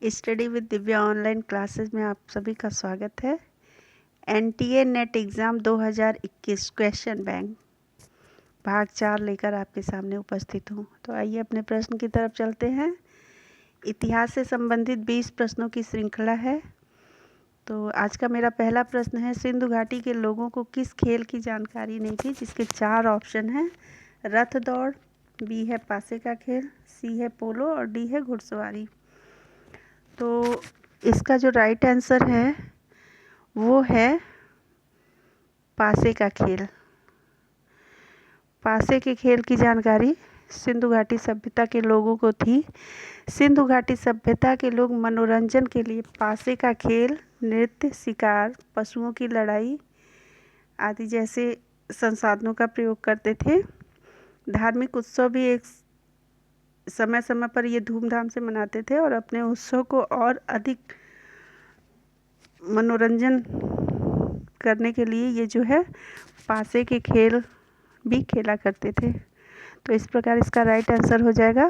Study with Divya online classes में आप सभी का स्वागत है। NTA net exam 2021 question bank भाग 4 लेकर आपके सामने उपस्थित हूँ। तो आइए अपने प्रश्न की तरफ चलते हैं। इतिहास से संबंधित 20 प्रश्नों की श्रृंखला है। तो आज का मेरा पहला प्रश्न है, सिंधु घाटी के लोगों को किस खेल की जानकारी नहीं थी? जिसके 4 ऑप्शन हैं। रथ दौड़, बी है पासे का खेल, सी है पोलो और डी है घुड़सवारी। तो इसका जो राइट आंसर है वो है पासे का खेल। पासे के खेल की जानकारी सिंधु घाटी सभ्यता के लोगों को थी। सिंधु घाटी सभ्यता के लोग मनोरंजन के लिए पासे का खेल, नृत्य, शिकार, पशुओं की लड़ाई आदि जैसे संसाधनों का प्रयोग करते थे। धार्मिक उत्सव भी एक समय समय पर ये धूमधाम से मनाते थे और अपने उत्सव को और अधिक मनोरंजन करने के लिए ये जो है पासे के खेल भी खेला करते थे। तो इस प्रकार इसका राइट आंसर हो जाएगा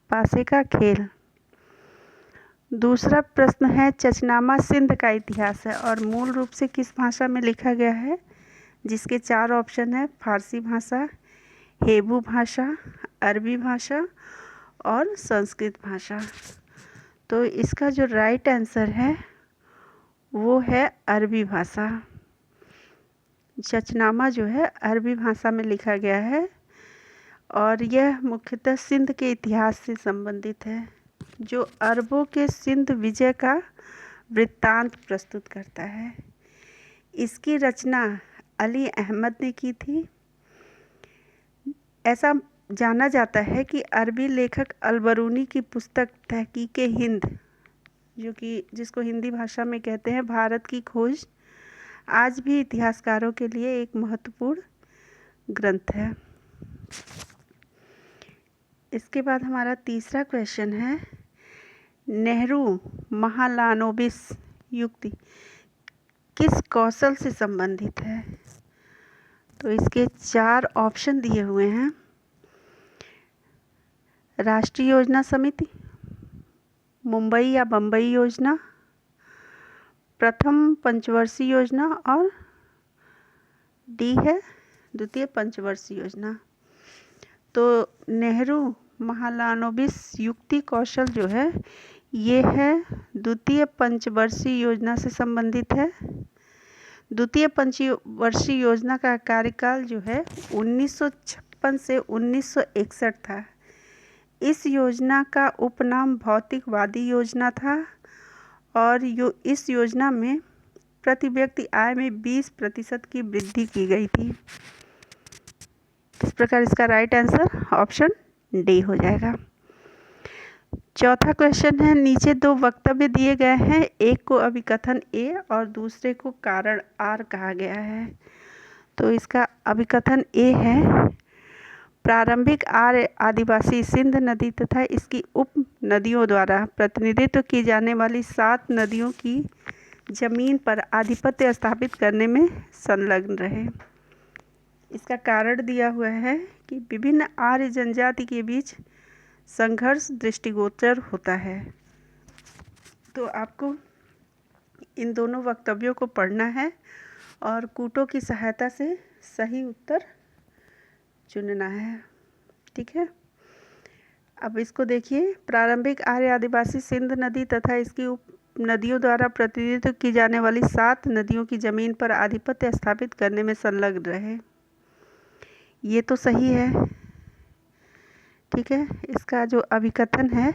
पासे का खेल। दूसरा प्रश्न है, चचनामा सिंध का इतिहास है और मूल रूप से किस भाषा में लिखा गया है? जिसके 4 ऑप्शन है। फारसी भाषा, हेबू भाषा, अरबी भाषा और संस्कृत भाषा। तो इसका जो राइट आंसर है वो है अरबी भाषा। चचनामा जो है अरबी भाषा में लिखा गया है और यह मुख्यतः सिंध के इतिहास से संबंधित है, जो अरबों के सिंध विजय का वृत्तांत प्रस्तुत करता है। इसकी रचना अली अहमद ने की थी। ऐसा जाना जाता है कि अरबी लेखक अलबरूनी की पुस्तक तहकीके हिंद, जो कि जिसको हिंदी भाषा में कहते हैं भारत की खोज, आज भी इतिहासकारों के लिए एक महत्वपूर्ण ग्रंथ है। इसके बाद हमारा तीसरा क्वेश्चन है, नेहरू महालानोबिस युक्ति किस कौशल से संबंधित है? तो इसके 4 ऑप्शन दिए हुए हैं। राष्ट्रीय योजना समिति, मुंबई या बम्बई योजना, प्रथम पंचवर्षीय योजना और डी है द्वितीय पंचवर्षीय योजना। तो नेहरू महालानोबिस युक्ति कौशल जो है ये है द्वितीय पंचवर्षीय योजना से संबंधित है। द्वितीय पंचवर्षीय योजना का कार्यकाल जो है 1956 से 1961 था। इस योजना का उपनाम भौतिकवादी योजना था और इस योजना में प्रति व्यक्ति आय में 20% की वृद्धि की गई थी। इस प्रकार इसका राइट आंसर ऑप्शन डी हो जाएगा। चौथा क्वेश्चन है, नीचे 2 वक्तव्य दिए गए हैं, एक को अभिकथन ए और दूसरे को कारण आर कहा गया है। तो इसका अभिकथन ए है, प्रारंभिक आर्य आदिवासी सिंध नदी तथा इसकी उप नदियों द्वारा प्रतिनिधित्व की जाने वाली 7 नदियों की जमीन पर आधिपत्य स्थापित करने में संलग्न रहे। इसका कारण दिया हुआ है कि विभिन्न आर्य जनजाति के बीच संघर्ष दृष्टिगोचर होता है। तो आपको इन दोनों वक्तव्यों को पढ़ना है और कूटों की सहायता से सही उत्तर चुनना है। ठीक है, अब इसको देखिए, प्रारंभिक आर्य आदिवासी सिंध नदी तथा इसकी उप नदियों द्वारा प्रतिनिधित्व की जाने वाली 7 नदियों की जमीन पर आधिपत्य स्थापित करने में संलग्न रहे। ये तो सही है। ठीक है, इसका जो अभिकथन है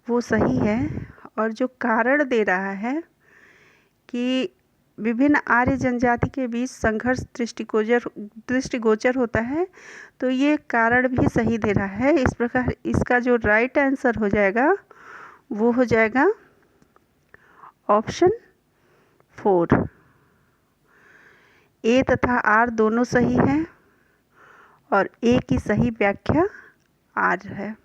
वो सही है और जो कारण दे रहा है कि विभिन्न आर्य जनजाति के बीच संघर्ष दृष्टिगोचर होता है, तो ये कारण भी सही दे रहा है। इस प्रकार इसका जो राइट आंसर हो जाएगा वो हो जाएगा ऑप्शन 4। ए तथा आर दोनों सही हैं और ए की सही व्याख्या आर है।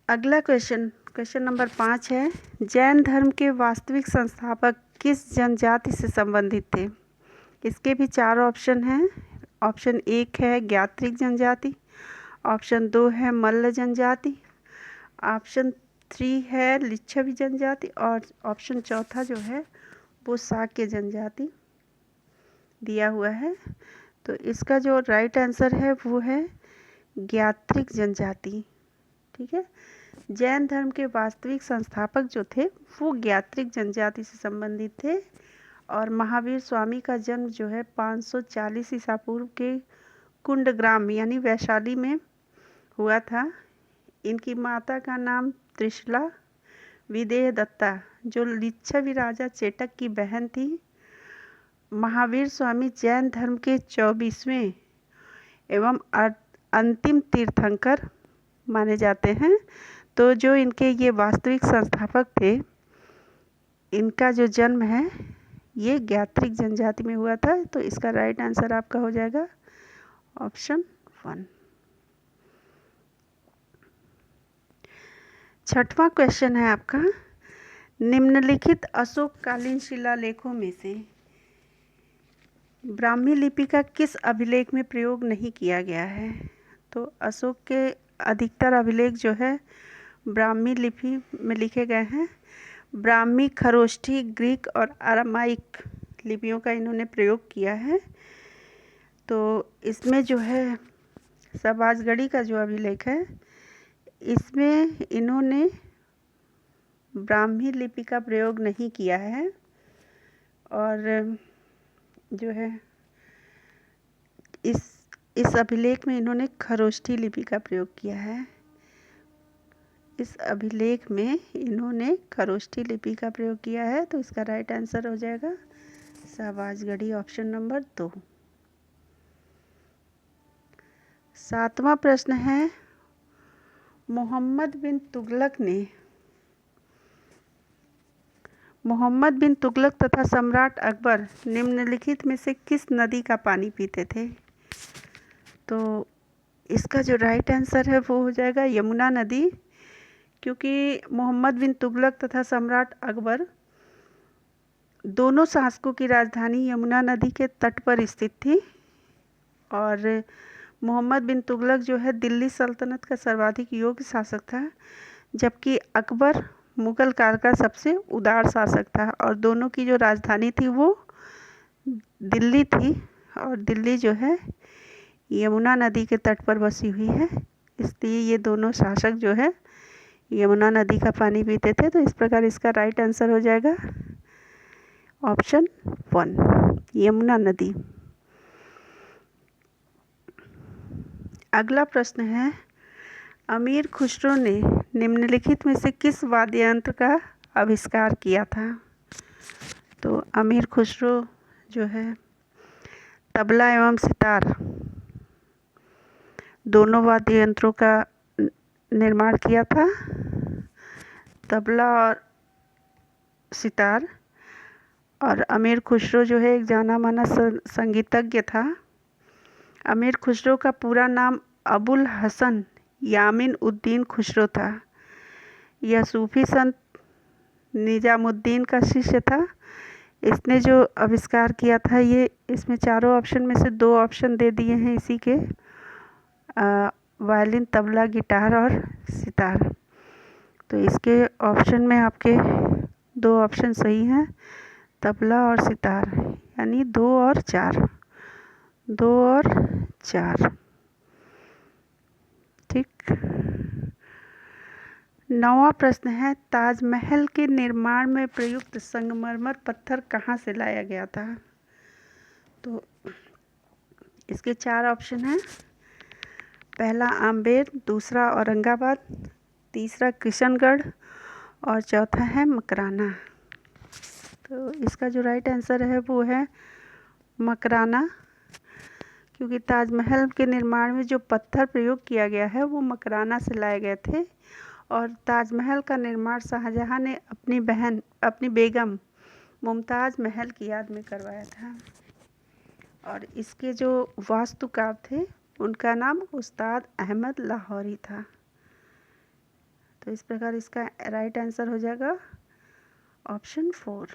अगला क्वेश्चन नंबर 5 है, जैन धर्म के वास्तविक संस्थापक किस जनजाति से संबंधित थे? इसके भी 4 ऑप्शन हैं। ऑप्शन 1 है ज्ञात्रिक जनजाति, ऑप्शन 2 है मल्ल जनजाति, ऑप्शन 3 है लिच्छवी जनजाति और ऑप्शन चौथा जो है वो शाक्य जनजाति दिया हुआ है। तो इसका जो राइट आंसर है वो है ज्ञात्रिक जनजाति। ठीक है, जैन धर्म के वास्तविक संस्थापक जो थे वो ज्ञात्रिक जनजाति से संबंधित थे और महावीर स्वामी का जन्म जो है 540 ईसा पूर्व के कुंडग्राम यानी वैशाली में हुआ था। इनकी माता का नाम त्रिशला विदेह दत्ता जो लिच्छवी राजा चेटक की बहन थी। महावीर स्वामी जैन धर्म के 24वें एवं अंतिम तीर्थंकर माने जाते हैं। तो जो इनके ये वास्तविक संस्थापक थे, इनका जो जन्म है ये ज्ञात्रिक जनजाति में हुआ था। तो इसका राइट आंसर आपका हो जाएगा ऑप्शन 1। छठवां क्वेश्चन है आपका, निम्नलिखित अशोककालीन शिलालेखों में से ब्राह्मी लिपि का किस अभिलेख में प्रयोग नहीं किया गया है? तो अशोक के अधिकतर अभिलेख जो है ब्राह्मी लिपि में लिखे गए हैं। ब्राह्मी, खरोष्ठी, ग्रीक और अरामाइक लिपियों का इन्होंने प्रयोग किया है। तो इसमें जो है सबाजगढ़ी का जो अभिलेख है इसमें इन्होंने ब्राह्मी लिपि का प्रयोग नहीं किया है और जो है इस अभिलेख में इन्होंने खरोष्ठी लिपि का प्रयोग किया है। इस अभिलेख में इन्होंने खरोष्ठी लिपि का प्रयोग किया है। तो इसका राइट आंसर हो जाएगा सबाजगढ़ी ऑप्शन नंबर 2। सातवां प्रश्न है, मोहम्मद बिन तुगलक तथा सम्राट अकबर निम्नलिखित में से किस नदी का पानी पीते थे? तो इसका जो राइट आंसर है वो हो जाएगा यमुना नदी, क्योंकि मोहम्मद बिन तुगलक तथा सम्राट अकबर दोनों शासकों की राजधानी यमुना नदी के तट पर स्थित थी और मोहम्मद बिन तुगलक जो है दिल्ली सल्तनत का सर्वाधिक योग्य शासक था, जबकि अकबर मुगल काल का सबसे उदार शासक था और दोनों की जो राजधानी थी वो दिल्ली थी और दिल्ली जो है यमुना नदी के तट पर बसी हुई है, इसलिए ये दोनों शासक जो है यमुना नदी का पानी पीते थे। तो इस प्रकार इसका राइट आंसर हो जाएगा ऑप्शन 1 यमुना नदी। अगला प्रश्न है, अमीर खुसरो ने निम्नलिखित में से किस वाद्य यंत्र का आविष्कार किया था? तो अमीर खुसरो जो है तबला एवं सितार दोनों वाद्य यंत्रों का निर्माण किया था। तबला और सितार, और अमीर खुसरो जो है एक जाना माना संगीतज्ञ था। अमीर खुसरो का पूरा नाम अबुल हसन यामिन उद्दीन खुसरो था। यह सूफी संत निजामुद्दीन का शिष्य था। इसने जो आविष्कार किया था ये, इसमें चारों ऑप्शन में से 2 ऑप्शन दे दिए हैं इसी के, वायलिन, तबला, गिटार और सितार। तो इसके ऑप्शन में आपके 2 ऑप्शन सही हैं, तबला और सितार, यानी 2 और 4, 2 और 4। ठीक। 9वां प्रश्न है, ताजमहल के निर्माण में प्रयुक्त संगमरमर पत्थर कहाँ से लाया गया था? तो इसके 4 ऑप्शन हैं, पहला आमेर, दूसरा औरंगाबाद, तीसरा किशनगढ़ और चौथा है मकराना। तो इसका जो राइट आंसर है वो है मकराना, क्योंकि ताजमहल के निर्माण में जो पत्थर प्रयोग किया गया है वो मकराना से लाए गए थे और ताजमहल का निर्माण शाहजहां ने अपनी बेगम मुमताज़ महल की याद में करवाया था और इसके जो वास्तुकार थे उनका नाम उस्ताद अहमद लाहौरी था। तो इस प्रकार इसका राइट आंसर हो जाएगा ऑप्शन 4।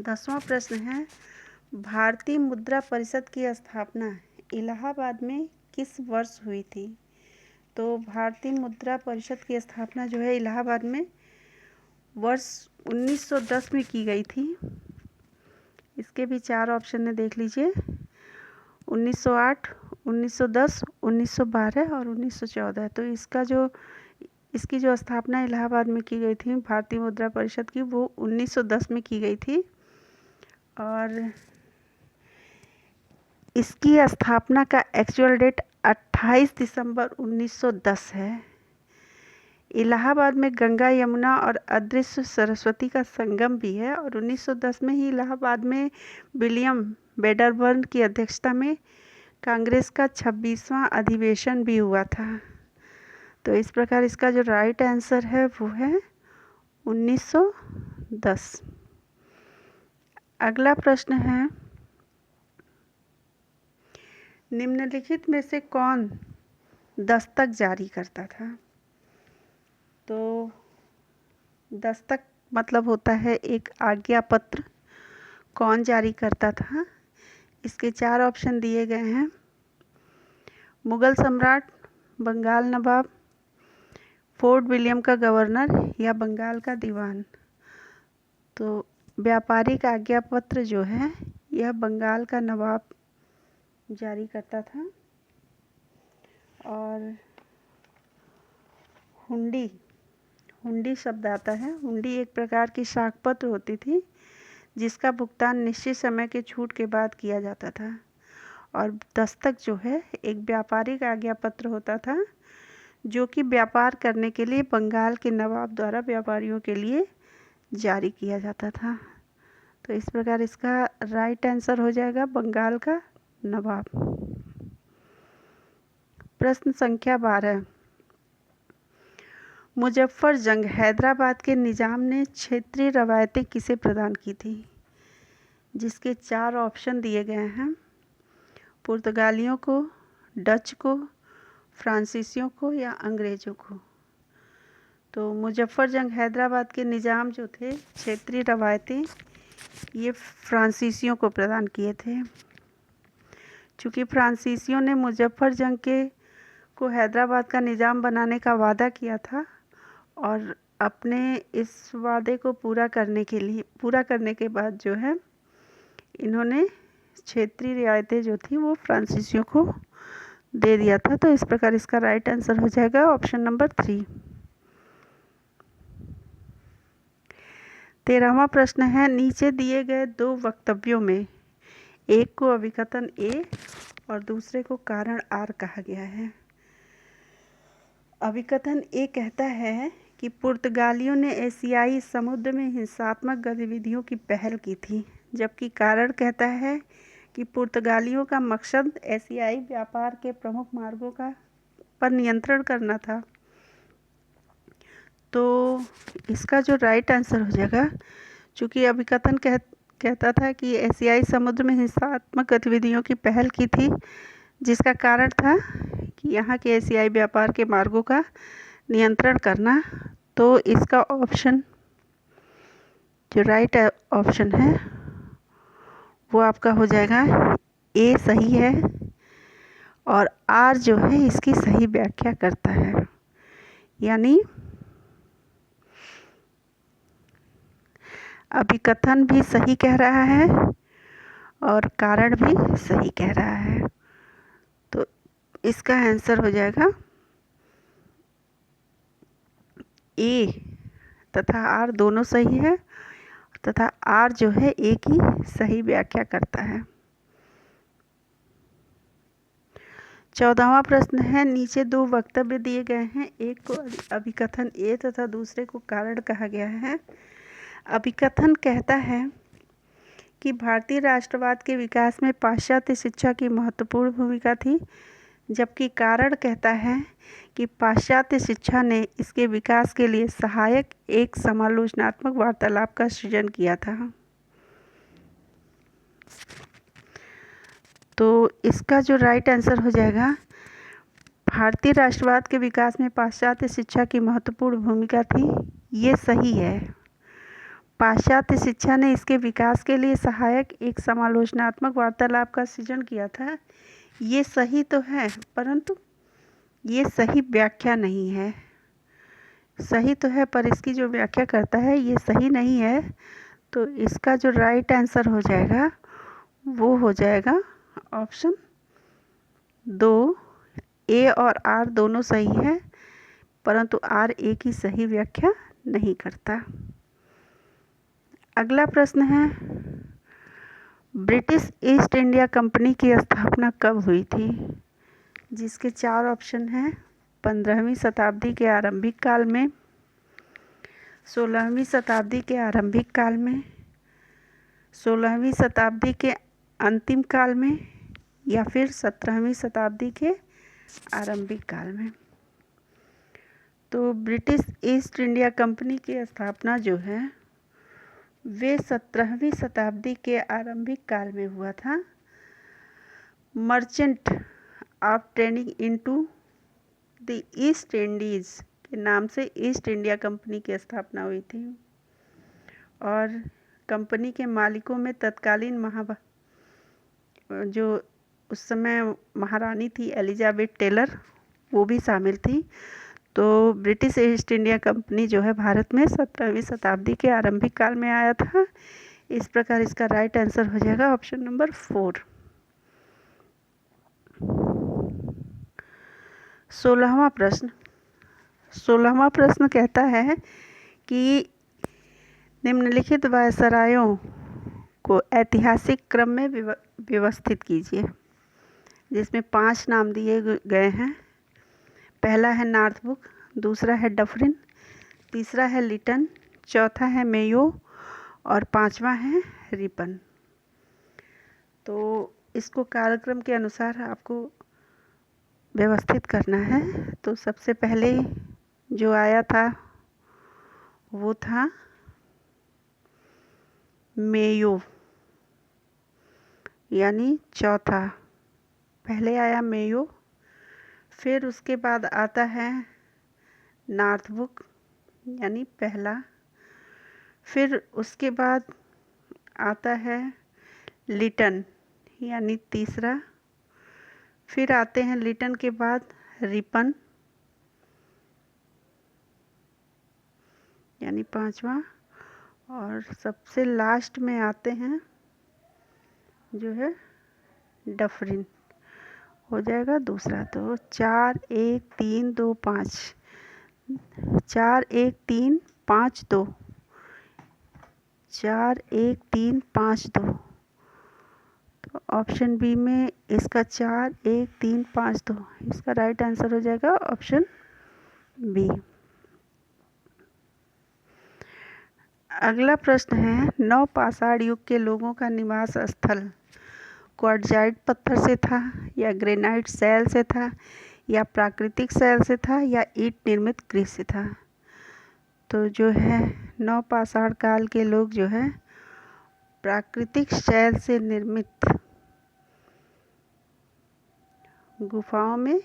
10वां प्रश्न है, भारतीय मुद्रा परिषद की स्थापना इलाहाबाद में किस वर्ष हुई थी? तो भारतीय मुद्रा परिषद की स्थापना जो है इलाहाबाद में वर्ष 1910 में की गई थी। इसके भी 4 ऑप्शन है, देख लीजिए। 1908, 1910, 1912 और 1914। तो इसकी जो स्थापना इलाहाबाद में की गई थी भारतीय मुद्रा परिषद की, वो 1910 में की गई थी। और इसकी स्थापना का एक्चुअल डेट 28 दिसंबर 1910 है। इलाहाबाद में गंगा, यमुना और अदृश्य सरस्वती का संगम भी है। और 1910 में ही इलाहाबाद में विलियम वेडरबर्न की अध्यक्षता में कांग्रेस का 26वां अधिवेशन भी हुआ था। तो इस प्रकार इसका जो राइट आंसर है वो है 1910। अगला प्रश्न है, निम्नलिखित में से कौन दस्तक जारी करता था? तो दस्तक मतलब होता है एक आज्ञा पत्र। कौन जारी करता था? इसके 4 ऑप्शन दिए गए हैं। मुगल सम्राट, बंगाल नवाब, फोर्ट विलियम का गवर्नर या बंगाल का दीवान। तो व्यापारिक आज्ञा पत्र जो है यह बंगाल का नवाब जारी करता था। और हुंडी शब्द आता है। हुंडी एक प्रकार की साख पत्र होती थी जिसका भुगतान निश्चित समय के छूट के बाद किया जाता था। और दस्तक जो है एक व्यापारिक आज्ञा पत्र होता था जो कि व्यापार करने के लिए बंगाल के नवाब द्वारा व्यापारियों के लिए जारी किया जाता था। तो इस प्रकार इसका राइट आंसर हो जाएगा बंगाल का नवाब। प्रश्न संख्या 12, मुजफ्फर जंग हैदराबाद के निजाम ने क्षेत्रीय रवायतें किसे प्रदान की थी? जिसके 4 ऑप्शन दिए गए हैं। पुर्तगालियों को, डच को, फ्रांसीसियों को या अंग्रेज़ों को। तो मुजफ्फर जंग हैदराबाद के निजाम जो थे क्षेत्रीय रवायतें ये फ्रांसीसियों को प्रदान किए थे। चूँकि फ्रांसीसियों ने मुजफ्फर जंग को हैदराबाद का निजाम बनाने का वादा किया था और अपने इस वादे को पूरा करने के बाद जो है इन्होंने क्षेत्रीय रियायतें जो थी वो फ्रांसीसियों को दे दिया था। तो इस प्रकार इसका राइट आंसर हो जाएगा ऑप्शन नंबर 3। 13वां प्रश्न है, नीचे दिए गए 2 वक्तव्यों में एक को अभिकथन ए और दूसरे को कारण आर कहा गया है। अभिकथन ए कहता है कि पुर्तगालियों ने एशियाई समुद्र में हिंसात्मक गतिविधियों की पहल की थी, जबकि कारण कहता है कि पुर्तगालियों का मकसद एशियाई व्यापार के प्रमुख मार्गों पर नियंत्रण करना था। तो इसका जो राइट आंसर हो जाएगा, चूँकि अभिकथन कहता था कि एशियाई समुद्र में हिंसात्मक गतिविधियों की पहल की थी, जिसका कारण था कि यहाँ के एशियाई व्यापार के मार्गों का नियंत्रण करना। तो इसका ऑप्शन जो राइट ऑप्शन है वो आपका हो जाएगा ए सही है और आर जो है इसकी सही व्याख्या करता है। यानी अभिकथन भी सही कह रहा है और कारण भी सही कह रहा है। तो इसका आंसर हो जाएगा ए तथा आर दोनों सही है तथा आर जो है ए की सही व्याख्या करता है। 14वां प्रश्न है, नीचे 2 वक्तव्य दिए गए हैं, एक को अभिकथन ए तथा दूसरे को कारण कहा गया है। अभिकथन कहता है कि भारतीय राष्ट्रवाद के विकास में पाश्चात्य शिक्षा की महत्वपूर्ण भूमिका थी, जबकि कारण कहता है कि पाश्चात्य शिक्षा ने इसके विकास के लिए सहायक एक समालोचनात्मक वार्तालाप का सृजन किया था। तो इसका जो राइट आंसर हो जाएगा, भारतीय राष्ट्रवाद के विकास में पाश्चात्य शिक्षा की महत्वपूर्ण भूमिका थी, ये सही है। पाश्चात्य शिक्षा ने इसके विकास के लिए सहायक एक समालोचनात्मक वार्तालाप का सृजन किया था। ये सही तो है, परंतु ये सही व्याख्या नहीं है। सही तो है पर इसकी जो व्याख्या करता है ये सही नहीं है। तो इसका जो राइट आंसर हो जाएगा वो हो जाएगा ऑप्शन 2। ए और आर दोनों सही है, परंतु आर ए की सही व्याख्या नहीं करता। अगला प्रश्न है, ब्रिटिश ईस्ट इंडिया कंपनी की स्थापना कब हुई थी? जिसके 4 ऑप्शन हैं। 15वीं शताब्दी के आरंभिक काल में, 16वीं शताब्दी के आरंभिक काल में, 16वीं शताब्दी के अंतिम काल में, या फिर 17वीं शताब्दी के आरंभिक काल में। तो ब्रिटिश ईस्ट इंडिया कंपनी की स्थापना जो है वे 17वीं शताब्दी के आरंभिक काल में हुआ था। Merchant of trading into the east Indies के नाम से ईस्ट इंडिया कंपनी की स्थापना हुई थी और कंपनी के मालिकों में तत्कालीन जो उस समय महारानी थी एलिजाबेथ टेलर, वो भी शामिल थी। तो ब्रिटिश ईस्ट इंडिया कंपनी जो है भारत में 17वीं शताब्दी के आरंभिक काल में आया था। इस प्रकार इसका राइट आंसर हो जाएगा ऑप्शन नंबर 4। 16वां प्रश्न कहता है कि निम्नलिखित वायसरायों को ऐतिहासिक क्रम में व्यवस्थित कीजिए, जिसमें 5 नाम दिए गए हैं। पहला है नॉर्थब्रुक, दूसरा है डफरिन, तीसरा है लिटन, चौथा है मेयो और 5वां है रिपन। तो इसको कार्यक्रम के अनुसार आपको व्यवस्थित करना है। तो सबसे पहले जो आया था वो था मेयो, यानी चौथा। पहले आया मेयो, फिर उसके बाद आता है नॉर्थब्रुक यानी पहला, फिर उसके बाद आता है लिटन यानी तीसरा, फिर आते हैं लिटन के बाद रिपन यानी 5वां, और सबसे लास्ट में आते हैं जो है डफरिन, हो जाएगा दूसरा। तो 4 1 3 2 5, 4 1 3 5 2, 4 1 3 5 2। तो ऑप्शन बी में इसका 4 1 3 5 2, इसका राइट आंसर हो जाएगा ऑप्शन बी। अगला प्रश्न है, नवपाषाण युग के लोगों का निवास स्थल क्वार्टजाइट पत्थर से था या ग्रेनाइट शैल से था या प्राकृतिक शैल से था या ईंट निर्मित गृह से था? तो जो है नवपाषाण काल के लोग जो है प्राकृतिक शैल से निर्मित गुफाओं में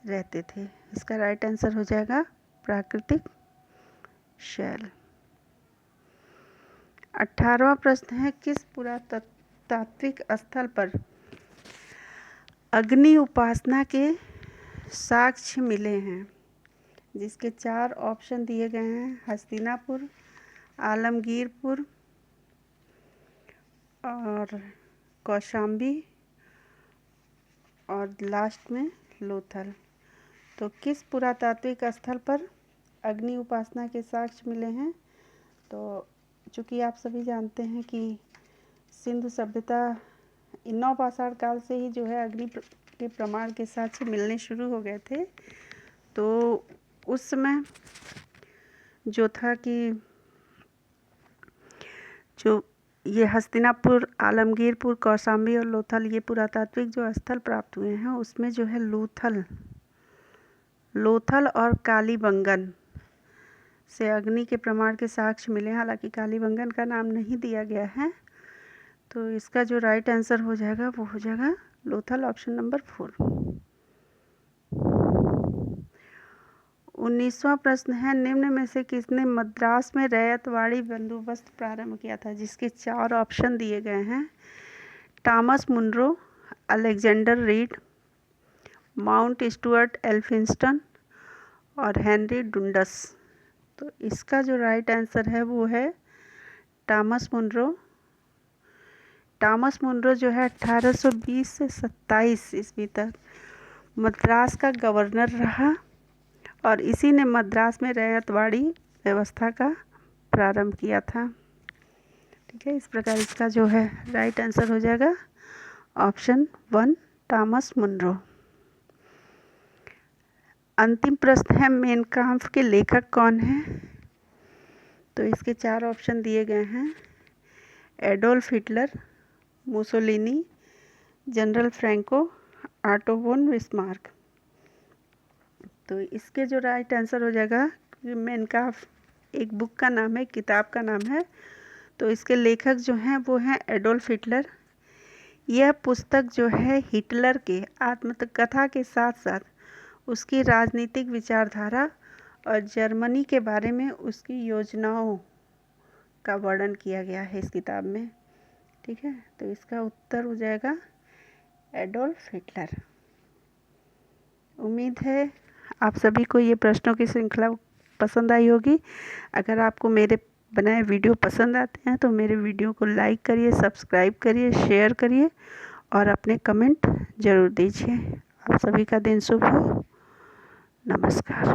रहते थे। इसका राइट आंसर हो जाएगा प्राकृतिक शैल। 18वां प्रश्न है, किस पुरातात्विक स्थल पर अग्नि उपासना के साक्ष्य मिले हैं? जिसके 4 ऑप्शन दिए गए हैं। हस्तिनापुर, आलमगीरपुर और कौशाम्बी और लास्ट में लोथल। तो किस पुरातात्विक स्थल पर अग्नि उपासना के साक्ष्य मिले हैं? तो चूँकि आप सभी जानते हैं कि सिंधु सभ्यता नवपाषाण काल से ही जो है अग्नि के प्रमाण के साक्ष्य मिलने शुरू हो गए थे। तो उस समय जो था कि जो ये हस्तिनापुर, आलमगीरपुर, कौशाम्बी और लोथल, ये पुरातात्विक जो स्थल प्राप्त हुए हैं उसमें जो है लोथल और कालीबंगन से अग्नि के प्रमाण के साक्ष्य मिले। हालांकि कालीबंगन का नाम नहीं दिया गया है। तो इसका जो राइट आंसर हो जाएगा वो हो जाएगा लोथल, ऑप्शन नंबर 4। 19वां प्रश्न है, निम्न में से किसने मद्रास में रैयतवाड़ी बंदोबस्त प्रारंभ किया था, जिसके 4 ऑप्शन दिए गए हैं। Thomas Munro, Alexander Read, Mount Stuart Elphinstone और हेनरी डुंडस। तो इसका जो राइट आंसर है वो है टॉमस मुनरो। टॉमस मुनरो जो है 1820 से 27 ईस्वी तक मद्रास का गवर्नर रहा और इसी ने मद्रास में रैयतवाड़ी व्यवस्था का प्रारंभ किया था। ठीक है, इस प्रकार इसका जो है राइट आंसर हो जाएगा ऑप्शन 1 टॉमस मुनरो। अंतिम प्रश्न है, मेन काम्फ के लेखक कौन हैं। तो इसके 4 ऑप्शन दिए गए हैं। Adolf Hitler, Mussolini, general Franco, auto वोन बिस्मार्क। तो इसके जो राइट आंसर हो जाएगा, मेन काम्फ एक बुक का नाम है, किताब का नाम है। तो इसके लेखक जो हैं वो हैं एडोल्फ हिटलर। यह पुस्तक जो है हिटलर के आत्मकथा के साथ साथ उसकी राजनीतिक विचारधारा और जर्मनी के बारे में उसकी योजनाओं का वर्णन किया गया है इस किताब में। ठीक है, तो इसका उत्तर हो जाएगा एडोल्फ हिटलर। उम्मीद है आप सभी को ये प्रश्नों की श्रृंखला पसंद आई होगी। अगर आपको मेरे बनाए वीडियो पसंद आते हैं तो मेरे वीडियो को लाइक करिए, सब्सक्राइब करिए, शेयर करिए और अपने कमेंट ज़रूर दीजिए। आप सभी का दिन शुभ हो। नमस्कार।